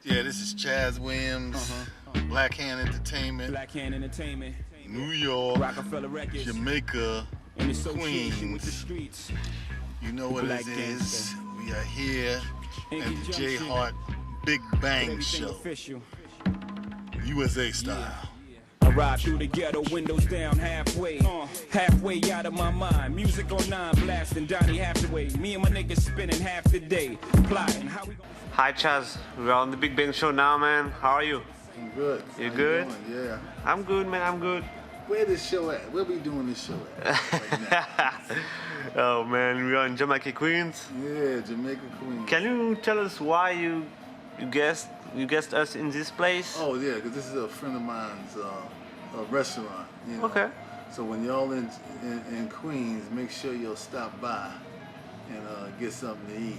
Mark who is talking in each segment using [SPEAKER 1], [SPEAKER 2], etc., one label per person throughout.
[SPEAKER 1] Yeah, this is Chaz Williams, Black Hand Entertainment, New York, Jamaica, Queens. You know what it is. We are here at the HART Big Bang Show, USA style.
[SPEAKER 2] I ride through the ghetto, windows down halfway out of my mind. Music on 9, blasting Donny Hathaway. Me and my niggas spending half the day plotting how we.
[SPEAKER 3] Hi Chaz, we're on the Big Bang Show now, man. How are you?
[SPEAKER 1] I'm good.
[SPEAKER 3] You good?
[SPEAKER 1] Yeah.
[SPEAKER 3] I'm good, man. I'm good.
[SPEAKER 1] Where this show at? Where we doing this show at right now?
[SPEAKER 3] Oh man, we are in Jamaica, Queens.
[SPEAKER 1] Yeah, Jamaica, Queens.
[SPEAKER 3] Can you tell us why you guessed us in this place?
[SPEAKER 1] Oh yeah, because this is a friend of mine's a restaurant. You know?
[SPEAKER 3] Okay.
[SPEAKER 1] So when y'all in Queens, make sure you'll stop by and get something to eat.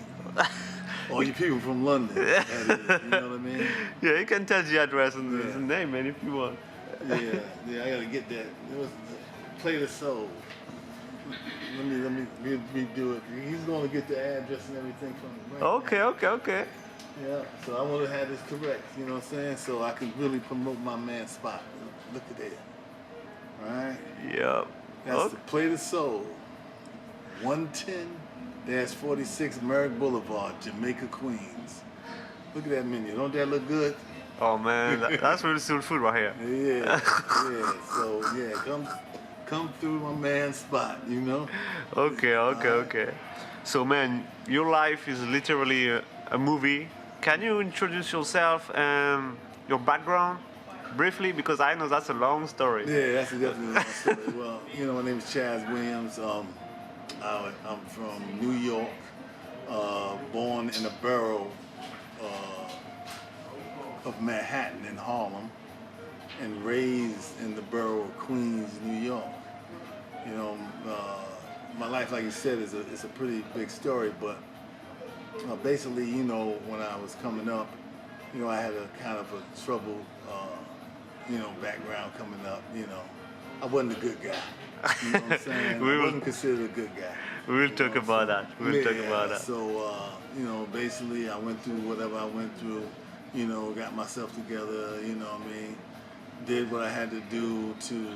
[SPEAKER 1] All you people from London, that is, you know what I mean?
[SPEAKER 3] Yeah, you can tell the address and the name, man, if you want.
[SPEAKER 1] Yeah, I gotta get that. It was Plate of Soul. Let me redo it. He's gonna get the address and everything from me. Right
[SPEAKER 3] Okay.
[SPEAKER 1] Yeah, so I want to have this correct, you know what I'm saying? So I can really promote my man's spot. Look at that. All right?
[SPEAKER 3] Yep.
[SPEAKER 1] That's the Plate of Soul. 110-46 Merrick Boulevard, Jamaica, Queens. Look at that menu. Don't that look good?
[SPEAKER 3] Oh man, that's really soul food right here.
[SPEAKER 1] Yeah. So come through my man's spot, you know?
[SPEAKER 3] Okay. So man, your life is literally a movie. Can you introduce yourself and your background briefly? Because I know that's a long story.
[SPEAKER 1] Yeah, that's definitely a long story. Well, you know, my name is Chaz Williams. I'm from New York, born in a borough of Manhattan in Harlem, and raised in the borough of Queens, New York. You know, my life, like you said, is a pretty big story, but basically, you know, when I was coming up, you know, I had a kind of a troubled, background coming up. You know, I wasn't a good guy. You know what I'm saying? I wasn't considered a good guy.
[SPEAKER 3] We'll talk about that. We'll talk about that.
[SPEAKER 1] So, basically, I went through whatever I went through. You know, got myself together. You know what I mean? Did what I had to do to,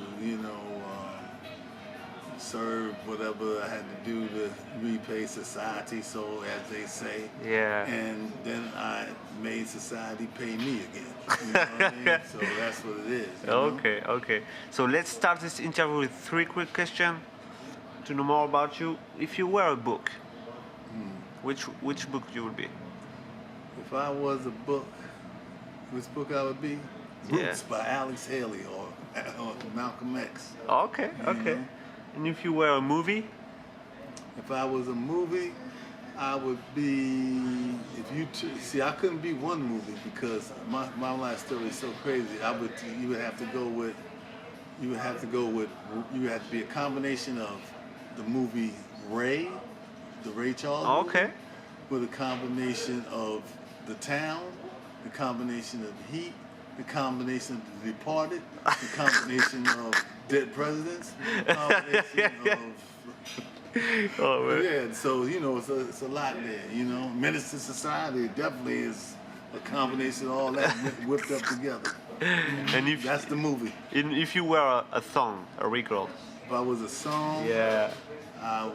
[SPEAKER 1] serve whatever I had to do to repay society, so as they say.
[SPEAKER 3] Yeah.
[SPEAKER 1] And then I made society pay me again. You know what I mean? So that's what it is. You know?
[SPEAKER 3] Okay. So let's start this interview with 3 quick questions to know more about you. If you were a book, which book you would be?
[SPEAKER 1] If I was a book, which book I would be? Roots by Alex Haley or Malcolm X.
[SPEAKER 3] Okay.
[SPEAKER 1] know?
[SPEAKER 3] And if you were a movie?
[SPEAKER 1] If I was a movie, I would be. See, I couldn't be one movie because my life story is so crazy. You would have to be a combination of the movie Ray, the Ray Charles movie, with a combination of The Town, the combination of Heat, the combination of The Departed, the combination of Dead Presidents, the combination of...
[SPEAKER 3] Oh man.
[SPEAKER 1] Yeah, so, you know, it's a lot there, you know. Menace to Society definitely is a combination of all that whipped up together.
[SPEAKER 3] And
[SPEAKER 1] that's the movie.
[SPEAKER 3] If you were a song, a record?
[SPEAKER 1] If I was a song...
[SPEAKER 3] Yeah.
[SPEAKER 1] A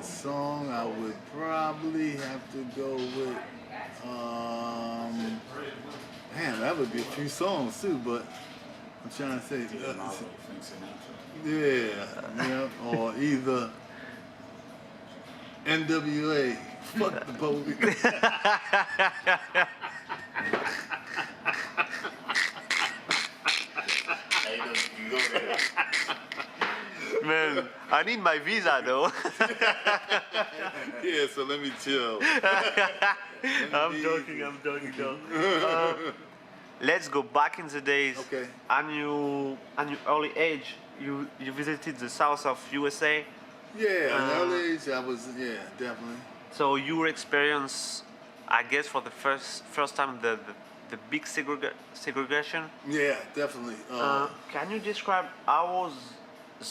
[SPEAKER 1] song, I would probably have to go with... that would be a few songs too, but I'm trying to say, or either NWA, fuck the police.
[SPEAKER 3] Man, I need my visa though.
[SPEAKER 1] Yeah, so let me chill.
[SPEAKER 3] I'm joking though. Let's go back in the days.
[SPEAKER 1] Okay.
[SPEAKER 3] On your early age, you visited the south of USA.
[SPEAKER 1] Yeah, in early age, I was, definitely.
[SPEAKER 3] So you experienced, I guess, for the first time the big segregation.
[SPEAKER 1] Yeah, definitely.
[SPEAKER 3] Can you describe how was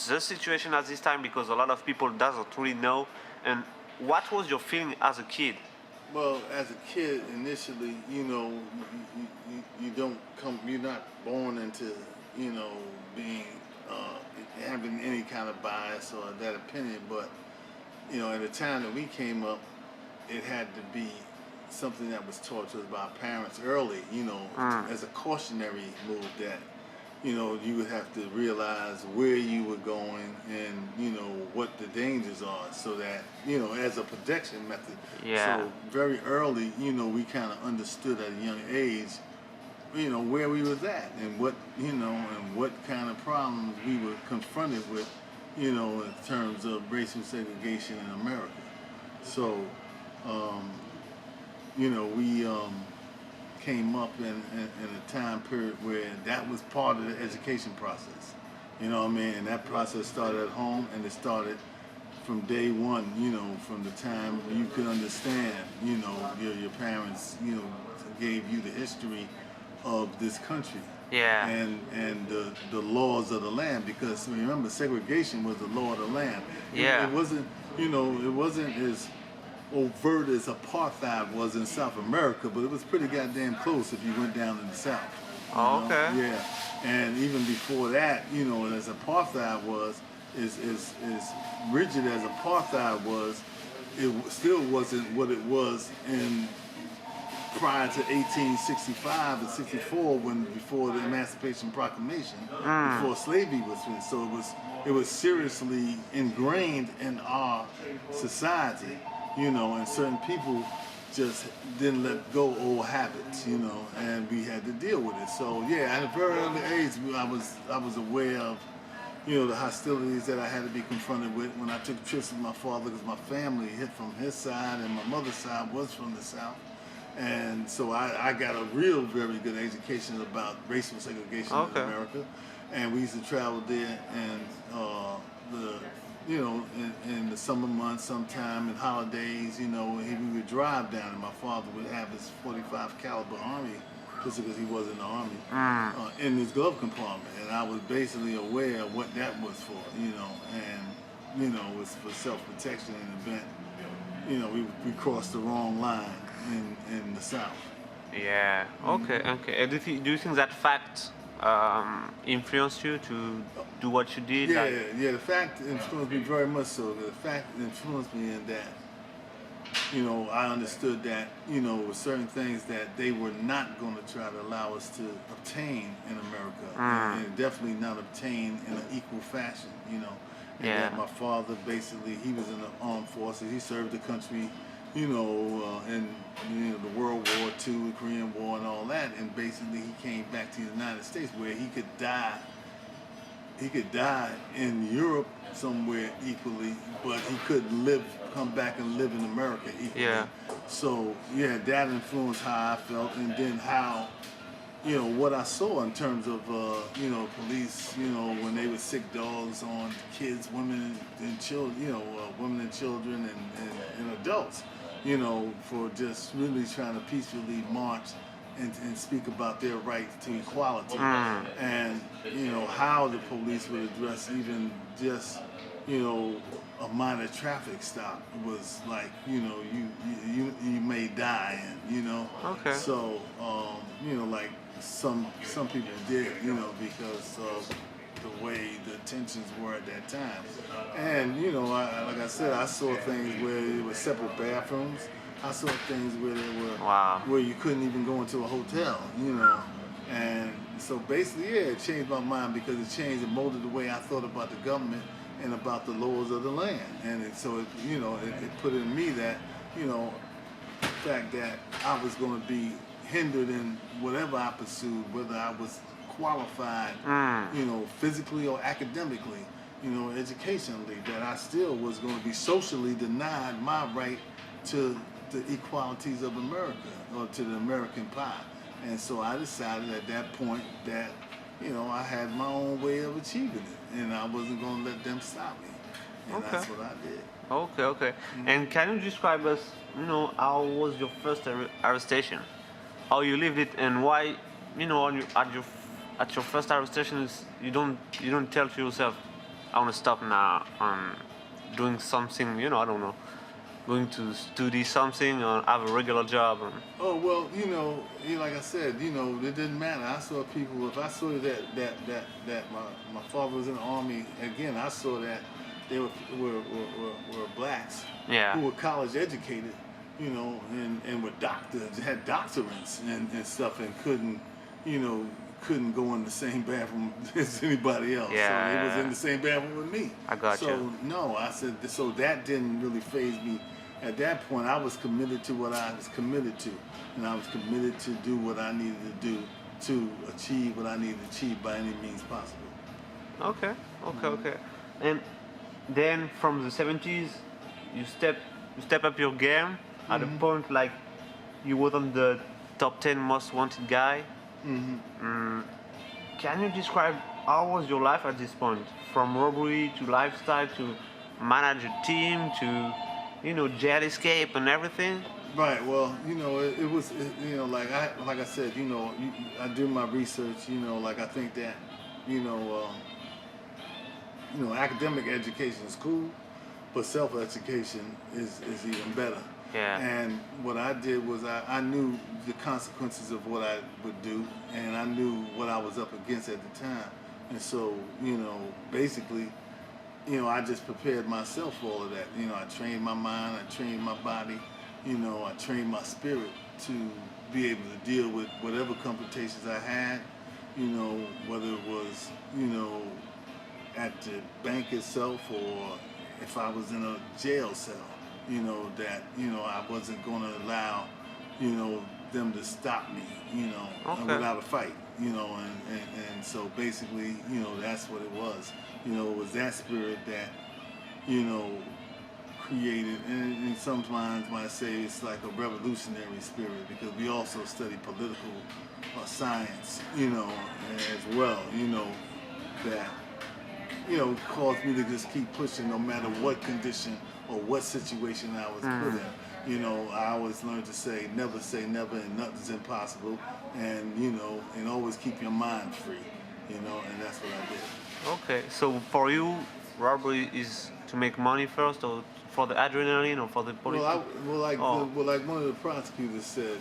[SPEAKER 3] the situation at this time, because a lot of people doesn't really know, and what was your feeling as a kid?
[SPEAKER 1] Well, as a kid, initially, you know, you're not born into, you know, being having any kind of bias or that opinion, but you know, at the time that we came up, it had to be something that was taught to us by our parents early, you know, as a cautionary move that, you know, you would have to realize where you were going and, you know, what the dangers are so that, you know, as a protection method.
[SPEAKER 3] Yeah.
[SPEAKER 1] So very early, you know, we kind of understood at a young age, you know, where we was at and what, you know, and what kind of problems we were confronted with, you know, in terms of racial segregation in America. So, you know, we came up in a time period where that was part of the education process. You know what I mean? And that process started at home, and it started from day one, you know, from the time you could understand, you know, your parents, you know, gave you the history of this country.
[SPEAKER 3] Yeah.
[SPEAKER 1] And the laws of the land, because remember, segregation was the law of the land.
[SPEAKER 3] Yeah.
[SPEAKER 1] It wasn't, you know, it wasn't as overt as apartheid was in South America, but it was pretty goddamn close if you went down in the South.
[SPEAKER 3] Oh, okay.
[SPEAKER 1] Yeah. And even before that, you know, as apartheid was, as rigid as apartheid was, it still wasn't what it was in prior to 1865 and 64, before the Emancipation Proclamation, before slavery was finished. So it was seriously ingrained in our society, you know, and certain people just didn't let go old habits, you know, and we had to deal with it. So yeah, at a very early age, I was aware of, you know, the hostilities that I had to be confronted with when I took trips with my father, because my family hit from his side and my mother's side was from the South. And so I got a very good education about racial segregation in America. And we used to travel there, and in the summer months, sometime in holidays, you know, we would drive down, and my father would have his .45 caliber Army pistol, because he was in the Army, in his glove compartment. And I was basically aware of what that was for, you know, and, you know, it was for self-protection in the event, you know, we crossed the wrong line in the South.
[SPEAKER 3] Yeah. Okay. Okay. And do you think that fact influenced you to do what you did?
[SPEAKER 1] Yeah. The fact influenced me very much so. The fact influenced me in that, you know, I understood that, you know, with certain things that they were not going to try to allow us to obtain in America, and definitely not obtain in an equal fashion, you know. And that my father, basically, he was in the armed forces. He served the country, you know, in the World War II, the Korean War, and all that. And basically, he came back to the United States, where he could die. He could die in Europe somewhere equally, but he couldn't come back and live in America equally.
[SPEAKER 3] Yeah.
[SPEAKER 1] So yeah, that influenced how I felt, and then how, you know, what I saw in terms of, you know, police, you know, when they would sick dogs on kids, women, and children, you know, women and children and adults, you know, for just really trying to peacefully march and speak about their right to equality. And, you know, how the police would address even just, you know, a minor traffic stop was like, you know, you may die, and, you know.
[SPEAKER 3] Okay.
[SPEAKER 1] So, you know, like some people did, you know, because of the way the tensions were at that time. And, you know, like I said, I saw things where there were separate bathrooms. I saw things where there were where you couldn't even go into a hotel, you know. And so basically, yeah, it changed my mind, because it changed and molded the way I thought about the government and about the laws of the land. And so, you know, it put in me that, you know, the fact that I was going to be hindered in whatever I pursued, whether I was qualified, you know, physically or academically, you know, educationally, that I still was going to be socially denied my right to the equalities of America, or to the American pie. And so I decided at that point that, you know, I had my own way of achieving it, and I wasn't going to let them stop me. And that's what I did.
[SPEAKER 3] Okay. And can you describe us, you know, how was your first arrestation? How you lived it, and why, you know, at your first arrestation, you don't tell to yourself, I want to stop now, doing something, you know, I don't know. going to study something or have a regular job?
[SPEAKER 1] Oh well, like I said, it didn't matter. I saw people. If I saw that my father was in the army again, I saw that they were blacks
[SPEAKER 3] Yeah.
[SPEAKER 1] who were college educated, and were doctors, had doctorates and stuff, and couldn't go in the same bathroom as anybody else.
[SPEAKER 3] Yeah.
[SPEAKER 1] So they was in the same bathroom with me.
[SPEAKER 3] I got
[SPEAKER 1] so,
[SPEAKER 3] you.
[SPEAKER 1] No, I said, so that didn't really faze me. At that point, I was committed to what I was committed to. And I was committed to do what I needed to do to achieve what I needed to achieve by any means possible.
[SPEAKER 3] Okay. And then from the 70s, you step up your game at a point like you were on the top 10 most wanted guy. Can you describe how was your life at this point, from robbery to lifestyle to manage a team to jail escape and everything?
[SPEAKER 1] Right. Well, it was like I said, I do my research. Like I think that academic education is cool, but self-education is even better.
[SPEAKER 3] Yeah.
[SPEAKER 1] And what I did was I knew the consequences of what I would do, and I knew what I was up against at the time. And so, basically, I just prepared myself for all of that. I trained my mind, I trained my body, I trained my spirit to be able to deal with whatever confrontations I had, whether it was, at the bank itself or if I was in a jail cell. That I wasn't going to allow them to stop me without a fight, and so basically that's what it was. It was that spirit that created, and some minds might say it's like a revolutionary spirit, because we also study political science as well, that caused me to just keep pushing no matter what condition or what situation I was put in. I always learned to say never, and nothing's impossible, and and always keep your mind free, and that's what I did.
[SPEAKER 3] Okay, so for you, robbery is to make money first, or for the adrenaline, or for the politics?
[SPEAKER 1] Like one of the prosecutors said,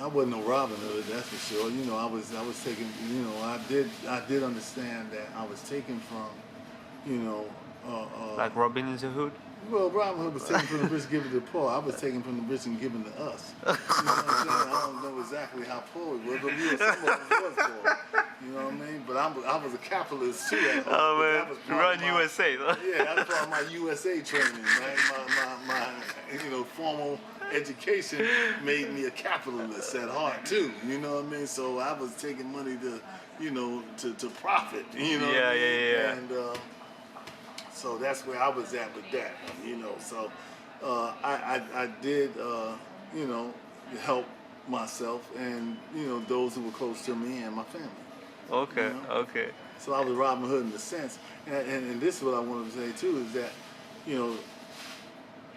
[SPEAKER 1] I wasn't no Robin Hood, that's for sure. I was taking, I did understand that I was taken from,
[SPEAKER 3] like Robin in the Hood?
[SPEAKER 1] Well, Robin Hood was taken from the rich, given to the poor. I was taken from the rich and given to us. You know what I'm saying? I don't know exactly how poor we were, but some of us was poor. You know what I mean? But I was a capitalist too at home.
[SPEAKER 3] Oh man, run USA.
[SPEAKER 1] Yeah, that's part of my USA training. Right? My formal education made me a capitalist at heart too. You know what I mean? So I was taking money to profit.
[SPEAKER 3] Yeah.
[SPEAKER 1] And so that's where I was at with that. So I did help myself and those who were close to me and my family.
[SPEAKER 3] Okay.
[SPEAKER 1] So I was Robin Hood in a sense, and this is what I wanted to say too, is that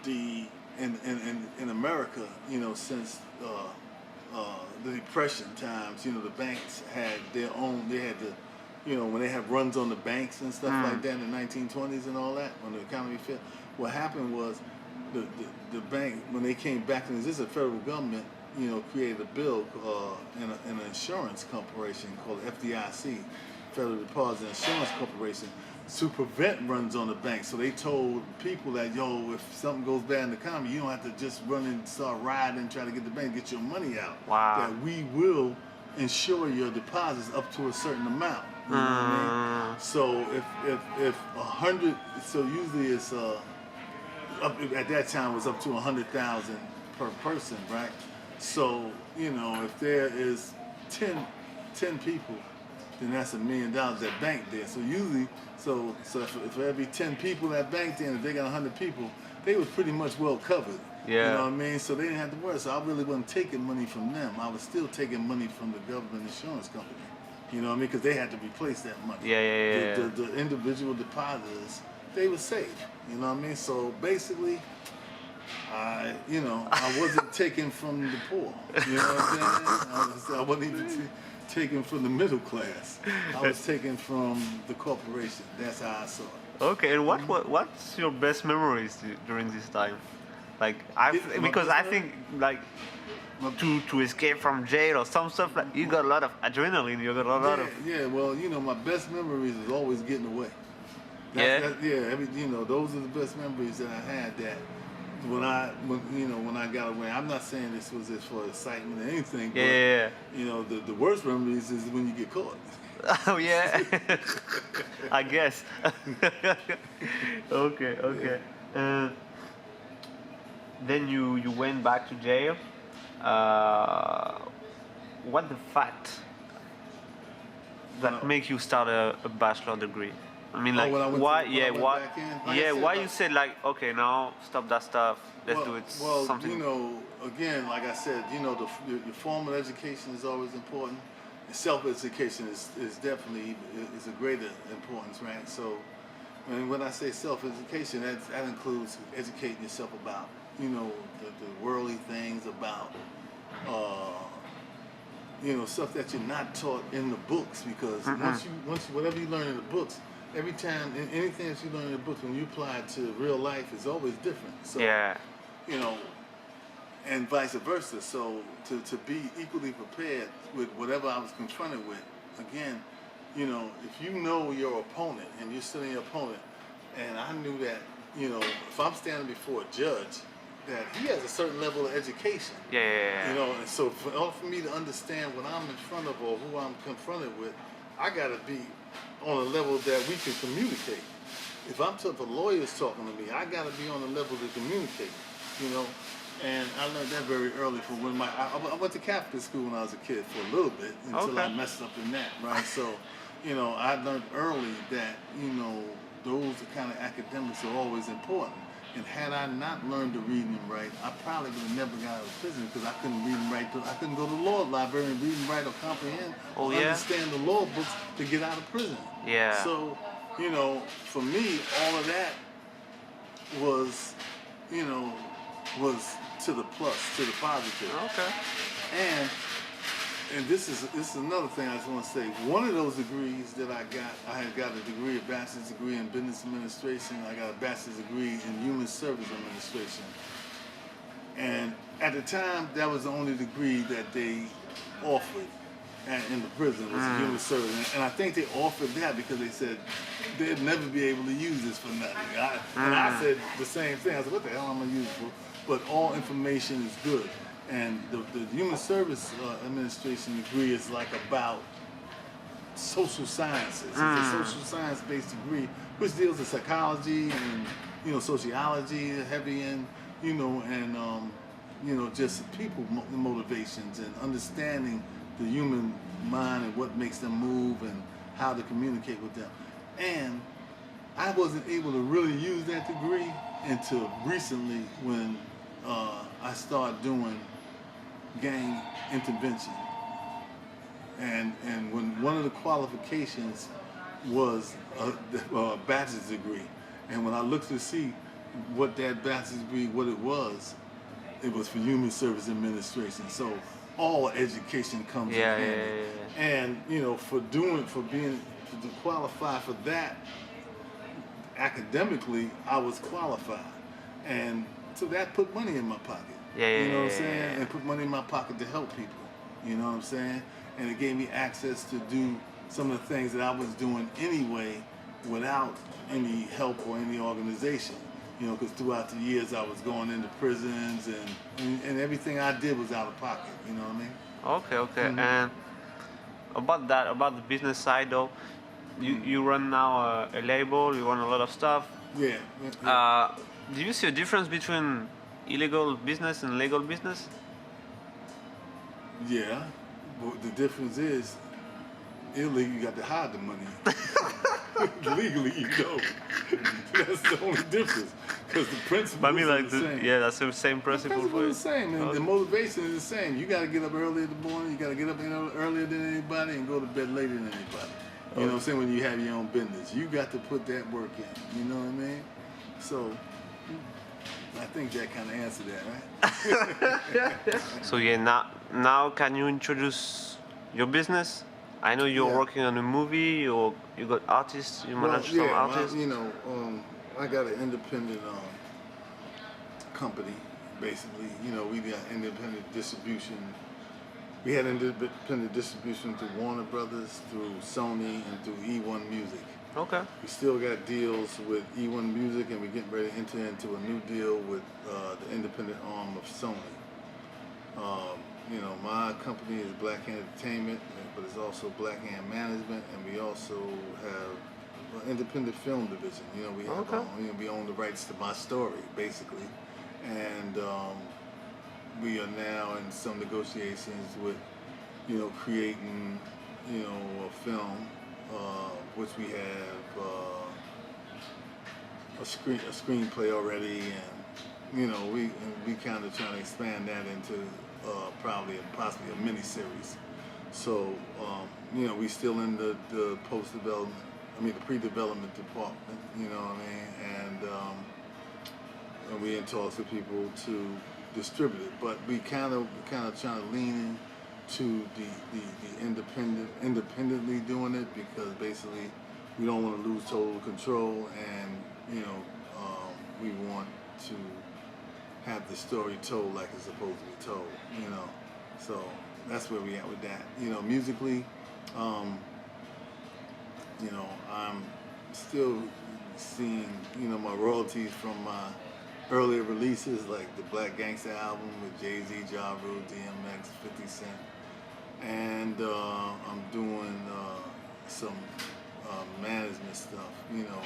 [SPEAKER 1] in America, since the Depression times, the banks had their own. They had when they had runs on the banks and stuff like that in the 1920s and all that, when the economy failed. What happened was the bank, when they came back, and this is the federal government, created a bill in an insurance corporation called FDIC, Federal Deposit Insurance Corporation, to prevent runs on the bank. So they told people that, if something goes bad in the economy, you don't have to just run and start riding and try to get the bank, get your money out.
[SPEAKER 3] Wow.
[SPEAKER 1] That we will insure your deposits up to a certain amount. You know what I mean? So if 100, so usually it's at that time it was up to 100,000 per person, right? So if there is 10 people, then that's $1 million that bank there. So usually, so if for every 10 people that bank there, and if they got 100 people, they was pretty much well covered.
[SPEAKER 3] Yeah.
[SPEAKER 1] You know what I mean? So they didn't have to worry. So I really wasn't taking money from them. I was still taking money from the government insurance company. You know what I mean? Because they had to replace that money.
[SPEAKER 3] Yeah.
[SPEAKER 1] The individual depositors, they were safe. You know what I mean? So basically, I wasn't taken from the poor. You know what I'm saying? I wasn't even taken from the middle class. I was taken from the corporation. That's how I saw it.
[SPEAKER 3] Okay, and what's your best memories during this time? Like
[SPEAKER 1] My
[SPEAKER 3] because
[SPEAKER 1] best
[SPEAKER 3] I think like to escape from jail or some stuff like you got a lot of adrenaline. You got a lot of
[SPEAKER 1] Yeah. Well, my best memories is always getting away. Those are the best memories that I had. That when I got away. I'm not saying this was just for excitement or anything. But,
[SPEAKER 3] yeah.
[SPEAKER 1] The worst memories is when you get caught.
[SPEAKER 3] Oh yeah, I guess. Okay. Then you went back to jail. What the fact that make you start a bachelor degree? I mean, like
[SPEAKER 1] when I went
[SPEAKER 3] why?
[SPEAKER 1] to- when I
[SPEAKER 3] Yeah,
[SPEAKER 1] went
[SPEAKER 3] why?
[SPEAKER 1] back in? Like I
[SPEAKER 3] Yeah,
[SPEAKER 1] said,
[SPEAKER 3] why
[SPEAKER 1] like-
[SPEAKER 3] you said like, okay, now stop that stuff. Let's do it something.
[SPEAKER 1] Again, like I said, your formal education is always important. And self-education is definitely is a greater importance, right? So, when I say self-education, that includes educating yourself about, the worldly things, about, stuff that you're not taught in the books. Because once whatever you learn in the books, every time anything that you learn in the books, when you apply it to real life, is always different. So,
[SPEAKER 3] Yeah.
[SPEAKER 1] And vice versa. So to be equally prepared with whatever I was confronted with, again, if you know your opponent and you're studying your opponent, and I knew that, if I'm standing before a judge, that he has a certain level of education.
[SPEAKER 3] Yeah.
[SPEAKER 1] And so for me to understand what I'm in front of or who I'm confronted with, I got to be on a level that we can communicate. If a lawyer's talking to me, I got to be on a level to communicate, And I learned that very early from when I went to Catholic school when I was a kid for a little bit until I messed up in that, right? So, I learned early that, those kind of academics are always important. And had I not learned to read and write, I probably would have never got out of prison because I couldn't read and write. I couldn't go to the law library and read and write or comprehend or understand the law books to get out of prison.
[SPEAKER 3] Yeah.
[SPEAKER 1] So, for me, all of that was, was to the plus, to the positive.
[SPEAKER 3] Okay.
[SPEAKER 1] And this is another thing I just want to say. One of those degrees that I had got a degree, a bachelor's degree in business administration. I got a bachelor's degree in human service administration. And at the time, that was the only degree that they offered in the prison was human service. And I think they offered that because they said they'd never be able to use this for nothing. And I said the same thing. I said, what the hell am I going to use it for? But all information is good. And the Human Service Administration degree is like about social sciences. It's a social science-based degree which deals with psychology and sociology, heavy in just people motivations and understanding the human mind and what makes them move and how to communicate with them. And I wasn't able to really use that degree until recently when I started doing gang intervention. And when one of the qualifications was a bachelor's degree. And when I looked to see what that bachelor's degree, what it was for Human Service Administration. So all education comes in handy. And to qualify for that academically, I was qualified. And so that put money in my pocket. You know what I'm saying? And put money in my pocket to help people. You know what I'm saying? And it gave me access to do some of the things that I was doing anyway without any help or any organization. Because throughout the years I was going into prisons and everything I did was out of pocket. You know what I mean?
[SPEAKER 3] Okay. And about the business side though, you run now a label, you run a lot of stuff.
[SPEAKER 1] Yeah.
[SPEAKER 3] Do you see a difference between illegal business and legal business?
[SPEAKER 1] Yeah, but the difference is, illegal you got to hide the money. Legally you don't. That's the only difference. Because the principle is the same.
[SPEAKER 3] That's the same principle.
[SPEAKER 1] The principle is the same, and the motivation is the same. You got to get up early in the morning. You got to get up earlier than anybody and go to bed later than anybody. You know what I'm saying? When you have your own business, you got to put that work in. You know what I mean? So I think that kind of answered that, right?
[SPEAKER 3] So now can you introduce your business? I know you're working on a movie. You got artists. You manage some artists.
[SPEAKER 1] I got an independent company, basically. You know, we got independent distribution. We had independent distribution through Warner Brothers, through Sony, and through E1 Music.
[SPEAKER 3] Okay.
[SPEAKER 1] We still got deals with E1 Music, and we're getting ready to enter into a new deal with the independent arm of Sony. You know, my company is Black Hand Entertainment, but it's also Black Hand Management, and we also have an independent film division. You know, we have we own the rights to my story, basically, and we are now in some negotiations with, you know, creating, you know, a film, which we have a screenplay already, and you know, we kind of trying to expand that into probably possibly a mini-series. So, you know, we still in the post-development, the pre-development department, you know what I mean, and we in talks with people to distribute it, but we kind of trying to lean into the independently doing it, because basically we don't want to lose total control, and you know, we want to have the story told like it's supposed to be told, you know. So that's where we at with that. You know, musically, you know, I'm still seeing, you know, my royalties from my earlier releases, like the Black Gangster album with Jay-Z, Ja Rule, DMX, 50 Cent. And I'm doing some management stuff, you know,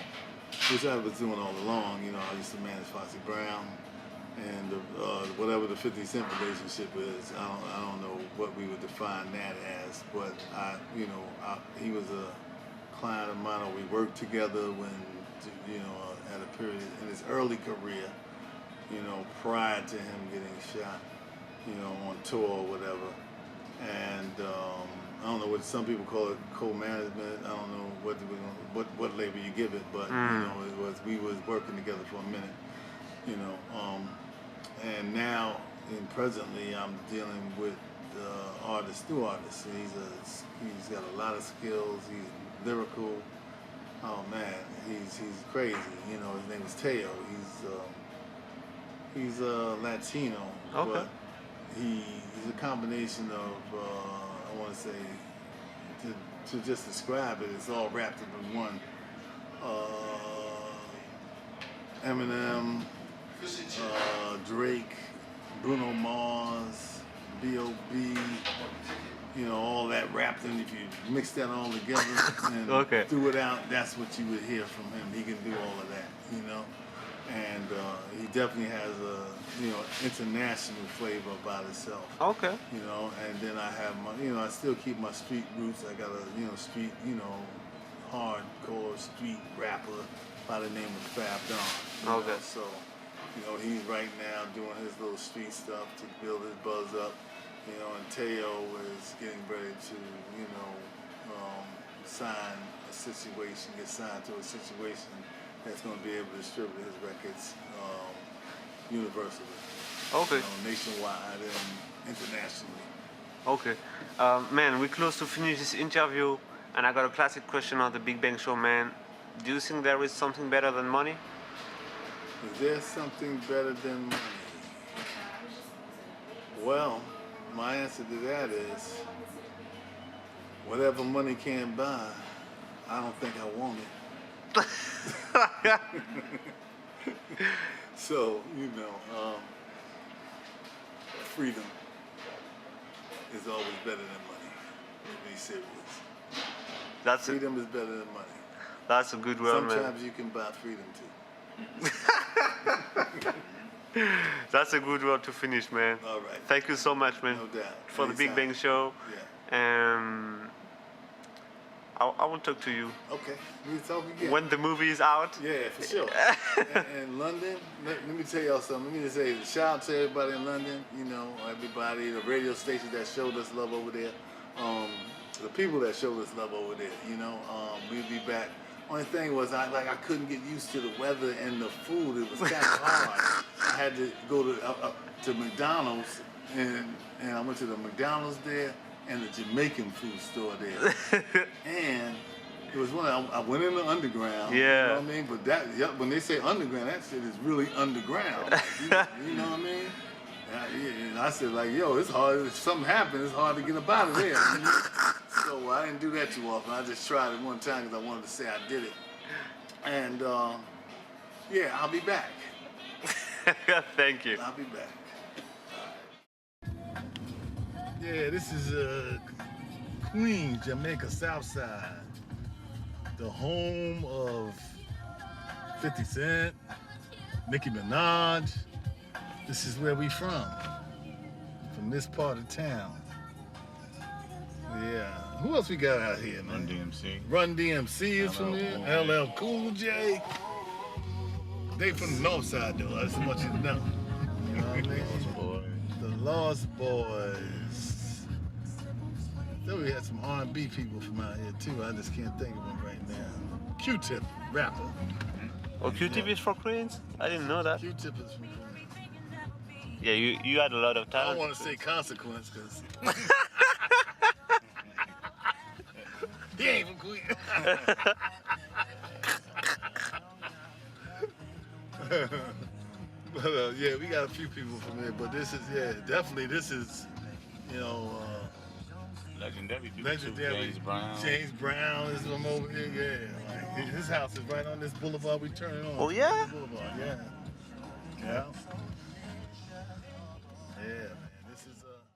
[SPEAKER 1] which I was doing all along. You know, I used to manage Foxy Brown, and whatever the 50 Cent relationship is, I don't know what we would define that as, but he was a client of mine, or we worked together when, you know, at a period in his early career, you know, prior to him getting shot, you know, on tour or whatever. And I don't know what some people call it, co-management. I don't know what label you give it, but you know, we was working together for a minute, you know. And now, presently, I'm dealing with new artist. He's got a lot of skills. He's lyrical. Oh man, he's crazy. You know, his name is Teo. He's Latino,
[SPEAKER 3] okay.
[SPEAKER 1] but he's a combination of I want to say, to just describe it, it's all wrapped up in one. Eminem, Drake, Bruno Mars, B.O.B., you know, all that wrapped in. If you mix that all together and threw it out, that's what you would hear from him. He can do all of that, you know. And he definitely has a, you know, international flavor about himself. Okay. You know, and then I have my, you know, I still keep my street roots. I got a, you know, street, you know, hardcore street rapper by the name of Fab Don. Okay. Know? So, you know, he's right now doing his little street stuff to build his buzz up. You know, and Teo is getting ready to, you know, get signed to a situation that's going to be able to distribute his records universally. Okay. You know, nationwide and internationally. Okay.
[SPEAKER 3] Man, we're close to finish this interview, and I got a classic question on the Big Bang Show, man. Do you think there is something better than money?
[SPEAKER 1] Is there something better than money? Well, my answer to that is, whatever money can buy, I don't think I want it. So, you know, freedom is always better than money. To be serious. Freedom is better than money.
[SPEAKER 3] That's a good word, man.
[SPEAKER 1] Sometimes you can buy freedom too.
[SPEAKER 3] That's a good word to finish, man.
[SPEAKER 1] All right.
[SPEAKER 3] Thank you so much, man.
[SPEAKER 1] No doubt.
[SPEAKER 3] For the Big Bang Show. Yeah. I will talk to you.
[SPEAKER 1] Okay. We'll talk again.
[SPEAKER 3] When the movie is out.
[SPEAKER 1] Yeah, for sure. And London, let me tell y'all something. Let me just say, shout out to everybody in London. You know, everybody, the radio stations that showed us love over there. The people that showed us love over there. You know, we'll be back. Only thing was, I couldn't get used to the weather and the food. It was kind of hard. I had to go to McDonald's, and I went to the McDonald's there and the Jamaican food store there. And It was when I went in the underground.
[SPEAKER 3] Yeah.
[SPEAKER 1] You know what I mean? But that, when they say underground, that shit is really underground. Like, you know what I mean? And I said, like, yo, it's hard. If something happens, it's hard to get up out of there. So I didn't do that too often. I just tried it one time because I wanted to say I did it. And yeah, I'll be back.
[SPEAKER 3] Thank you.
[SPEAKER 1] I'll be back. Yeah, this is Queens, Jamaica, South Side. The home of 50 Cent, Nicki Minaj. This is where we from this part of town. Yeah. Who else we got out here, man?
[SPEAKER 4] Run DMC.
[SPEAKER 1] Run DMC is from here. LL Cool J. They from the north side though. I just want you to know. You know what I mean?
[SPEAKER 4] Lost Boys.
[SPEAKER 1] The Lost Boys. Then we had some R&B people from out here too. I just can't think of them right now. Q-Tip, rapper.
[SPEAKER 3] Oh, Q-Tip is for Queens? I didn't know that.
[SPEAKER 1] Q-Tip is from Queens.
[SPEAKER 3] Yeah, you had a lot of
[SPEAKER 1] I
[SPEAKER 3] talent.
[SPEAKER 1] don't want to say Consequence because he ain't from Queens. But yeah, we got a few people from here. But this is, yeah, definitely this is, you know,
[SPEAKER 4] Legendary people.
[SPEAKER 1] legendary.
[SPEAKER 4] James Brown.
[SPEAKER 1] James Brown is from over here. Yeah, like his house is right on this boulevard we turning on.
[SPEAKER 3] Oh, yeah?
[SPEAKER 1] Boulevard, yeah. Yeah. Yeah.